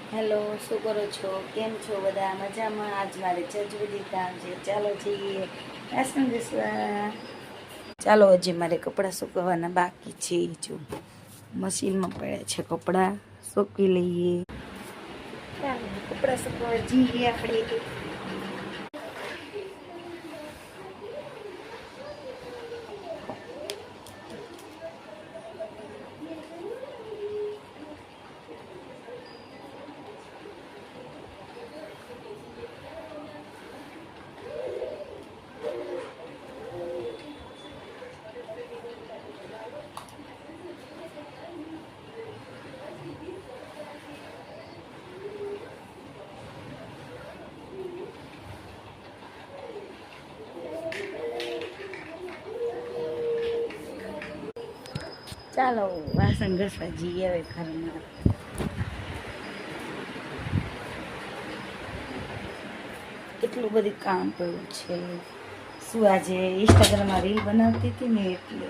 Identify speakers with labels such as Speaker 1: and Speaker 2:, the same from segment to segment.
Speaker 1: Hello, શું કરો છો? કેમ છો બધા? મજામાં? આજ મારે ચજવદી કામ છે. ચાલો જઈએ વાસણ ઘસવા. ચાલો, હજી મારે કપડાં સુકવવાના બાકી છે. જો મશીનમાં પડ્યા છે, કપડાં સૂકવી લઈએ. ચાલો કપડાં સુકવવા જઈએ આપણે. ચાલો વાસણ ઘસવા જઈએ હવે ઘરમાં. કેટલું બધું કામ પડ્યું છે. શું આજે ઇન્સ્ટાગ્રામમાં રીલ બનાવતી હતી ને, એટલે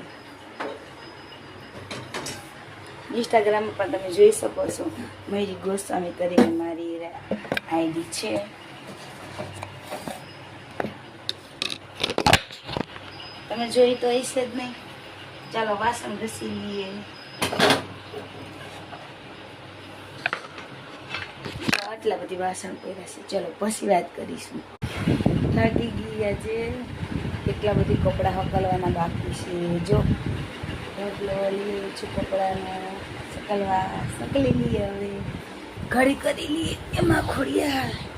Speaker 1: ઇન્સ્ટાગ્રામમાં પણ તમે જોઈ શકો છો. મયુરી ગોસ્વામી કરીને મારી આઈડી છે. તમે જોઈ તો હશે જ નહીં. ચાલો વાસણ ઘસી લઈએ. આટલા બધી વાસણ પડ્યા છે. ચલો પછી વાત કરીશું. થાકી ગઈ આજે. કેટલા બધી કપડાં હકલવાના બાકી છે. જો રોટલો લઈએ છું, કપડાને સકલી લઈએ. હવે ઘડી કરી લઈએ એમાં ખોડિયા.